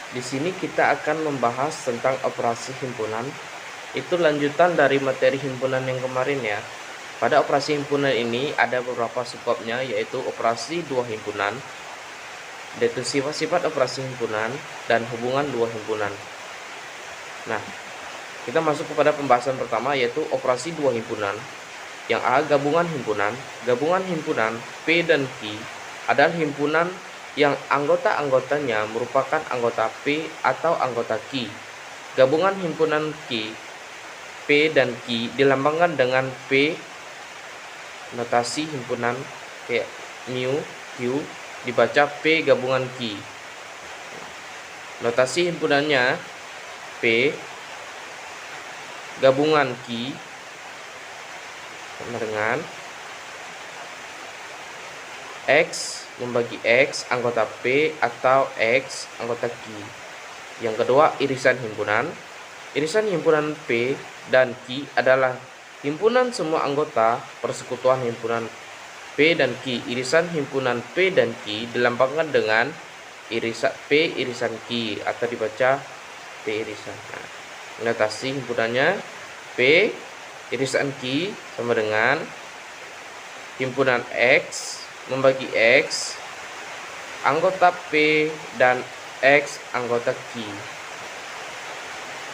Di sini kita akan membahas tentang operasi himpunan. Itu lanjutan dari materi himpunan yang kemarin ya. Pada operasi himpunan ini ada beberapa subbabnya, yaitu operasi dua himpunan, yaitu sifat-sifat operasi himpunan dan hubungan dua himpunan. Nah, kita masuk kepada pembahasan pertama, yaitu operasi dua himpunan. Yang A, gabungan himpunan. Gabungan himpunan P dan Q adalah himpunan yang anggota-anggotanya merupakan anggota P atau anggota Q. Gabungan himpunan Q, P dan Q dilambangkan dengan P, notasi himpunan kayak mu, Q, dibaca P gabungan Q. Notasi himpunannya P gabungan Q sama dengan X membagi X anggota P atau X anggota Q. Yang kedua, irisan himpunan. Irisan himpunan P dan Q adalah himpunan semua anggota persekutuan himpunan P dan Q. Irisan himpunan P dan Q dilambangkan dengan irisan P irisan Q atau dibaca P irisan. Nah, notasi himpunannya P irisan Q sama dengan himpunan X membagi X anggota P dan X anggota Q.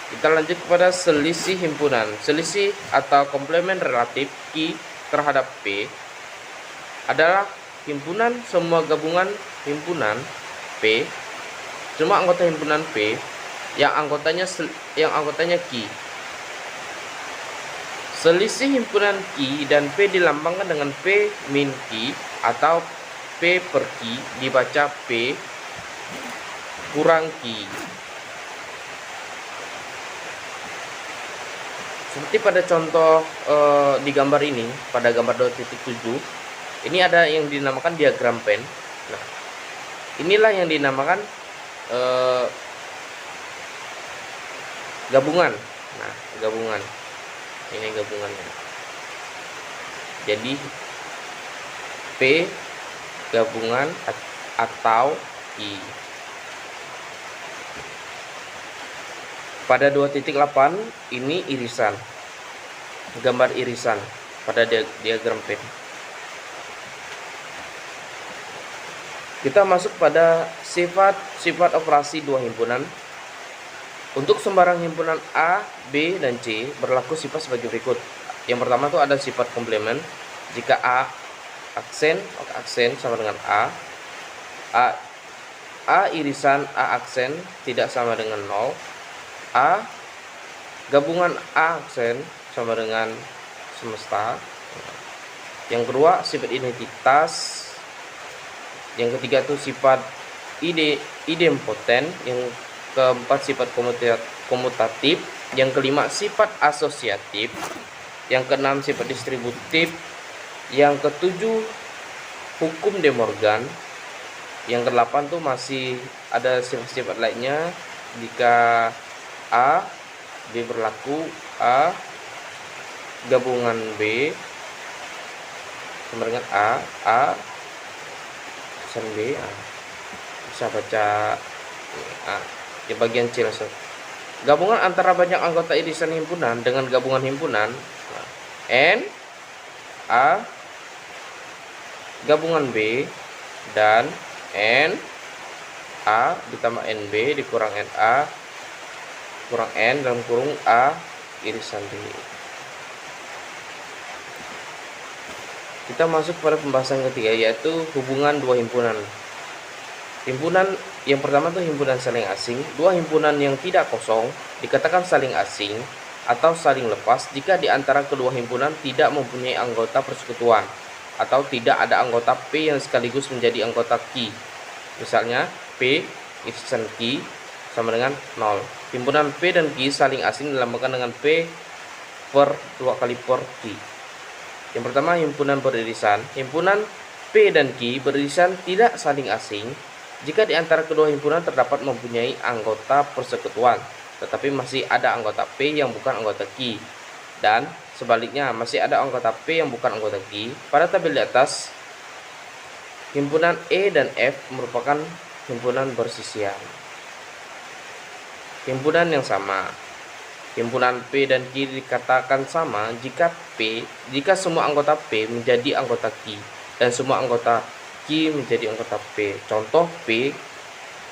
Kita lanjut kepada selisih himpunan. Selisih atau komplement relatif Q terhadap P adalah himpunan semua gabungan himpunan P, semua anggota himpunan P yang anggotanya Q. Selisih himpunan Q dan P dilambangkan dengan P min Q atau P per Q dibaca P kurang Q. Seperti pada contoh di gambar ini, pada gambar 2.7, ini ada yang dinamakan diagram Venn. Nah, inilah yang dinamakan gabungan. Nah, gabungan. Ini gabungannya. Jadi P gabungan atau I. Pada 2.8 ini irisan. Gambar irisan pada diagram Venn. Kita masuk pada sifat operasi dua himpunan. Untuk sembarang himpunan A, B, dan C berlaku sifat sebagai berikut. Yang pertama itu ada sifat komplement. Jika A aksen, maka aksen sama dengan A irisan A aksen tidak sama dengan 0. A gabungan A aksen sama dengan semesta. Yang kedua sifat identitas. Yang ketiga itu sifat idempoten. Yang keempat sifat komutatif. Yang kelima sifat asosiatif. Yang keenam sifat distributif. Yang ketujuh hukum De Morgan. Yang kedelapan tuh masih ada sifat-sifat lainnya. Jika A, B berlaku, A gabungan B sama dengan A pesan B, bisa baca A di bagian C langsung. Gabungan antara banyak anggota irisan himpunan dengan gabungan himpunan N A gabungan B dan N A ditambah NB dikurang NA kurang N dalam kurung A irisan B. Kita masuk pada pembahasan ketiga, yaitu hubungan dua himpunan. Himpunan yang pertama itu himpunan saling asing. Dua himpunan yang tidak kosong dikatakan saling asing atau saling lepas jika di antara kedua himpunan tidak mempunyai anggota persekutuan atau tidak ada anggota P yang sekaligus menjadi anggota Q. Misalnya P irisan Q sama dengan 0. Himpunan P dan Q saling asing dilambangkan dengan P per 2 kali per Q. Yang pertama himpunan beririsan. Himpunan P dan Q beririsan tidak saling asing jika di antara kedua himpunan terdapat mempunyai anggota persekutuan, tetapi masih ada anggota P yang bukan anggota Q. Dan sebaliknya masih ada anggota P yang bukan anggota Q. Pada tabel di atas, himpunan E dan F merupakan himpunan bersisian. Himpunan yang sama. Himpunan P dan Q dikatakan sama jika semua anggota P menjadi anggota Q dan semua anggota Q menjadi anggota P. Contoh P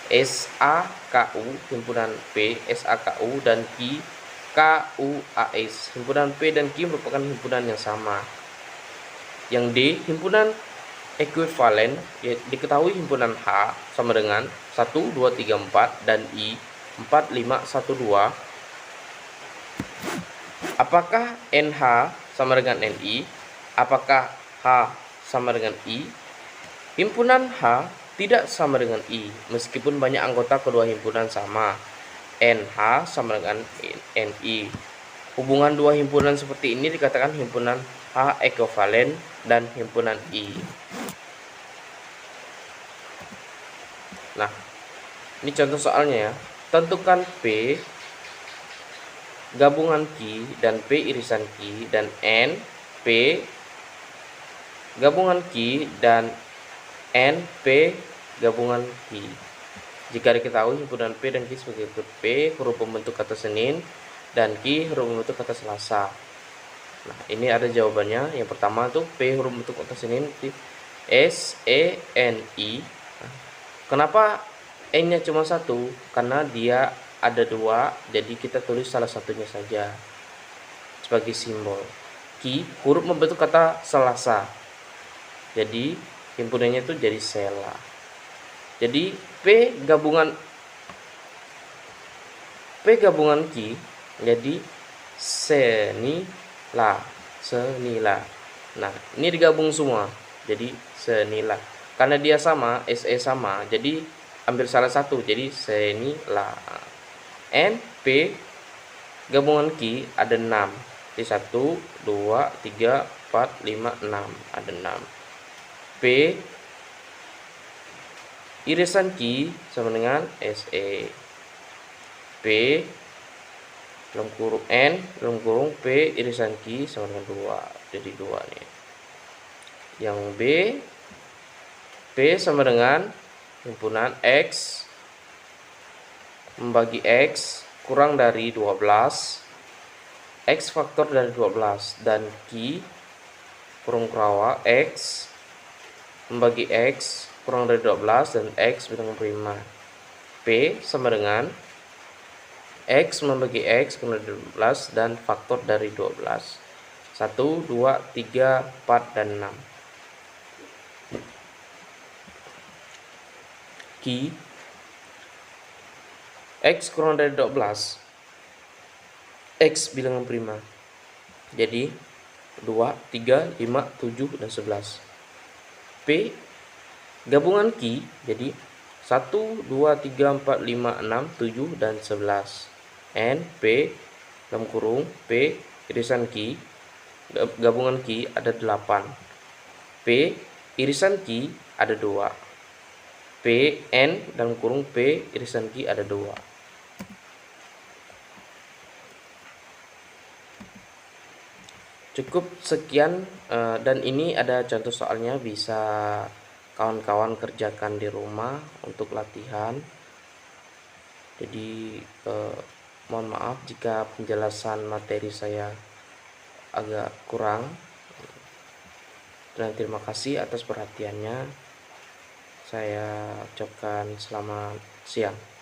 SAKU, himpunan P SAKU dan Q KUAS. Himpunan P dan Q merupakan himpunan yang sama. Yang D, himpunan ekuivalen, diketahui himpunan H sama dengan 1, 2, 3, 4 dan I 4, 5, 1, 2. Apakah NH sama dengan NI? Apakah H sama dengan I? Himpunan H tidak sama dengan I, meskipun banyak anggota kedua himpunan sama. NH sama dengan NI. Hubungan dua himpunan seperti ini dikatakan himpunan H ekuivalen dan himpunan I. Nah, ini contoh soalnya ya. Tentukan P gabungan Q dan P irisan Q dan N P gabungan Q dan N P gabungan Q. Jika diketahui himpunan P dan Q sebagai berikut: P huruf pembentuk kata Senin dan Q huruf pembentuk kata Selasa. Nah, ini ada jawabannya. Yang pertama tuh P huruf pembentuk kata Senin SENI. Kenapa N-nya cuma satu? Karena dia ada dua, jadi kita tulis salah satunya saja sebagai simbol. Q huruf membentuk kata Selasa, jadi himpunannya itu jadi Sela. Jadi P gabungan Q jadi Senila. Nah, ini digabung semua jadi Senila. Karena dia sama, SE sama, jadi ambil salah satu jadi Senila. N P gabungan Q ada 6. Jadi 1, 2, 3, 4, 5, 6. Ada 6. P irisan Q sama dengan SE. P dalam kurung N dalam kurung P irisan Q sama dengan 2. Jadi 2 nih. Yang B, P sama dengan himpunan X membagi X kurang dari 12, X faktor dari 12, dan Q kurung kerawa X membagi X kurang dari 12 dan X bilangan prima. P sama dengan X membagi X kurang dari 12 dan faktor dari 12. 1, 2, 3, 4, dan 6. Q X kurang dari 12, X bilangan prima. Jadi 2, 3, 5, 7, dan 11. P gabungan Q jadi 1, 2, 3, 4, 5, 6, 7, dan 11. N P dalam kurung P irisan Q gabungan Q ada 8. P irisan Q ada 2. P N dalam kurung P irisan Q ada 2. Cukup sekian, dan ini ada contoh soalnya, bisa kawan-kawan kerjakan di rumah untuk latihan. Jadi mohon maaf jika penjelasan materi saya agak kurang, dan terima kasih atas perhatiannya. Saya ucapkan selamat siang.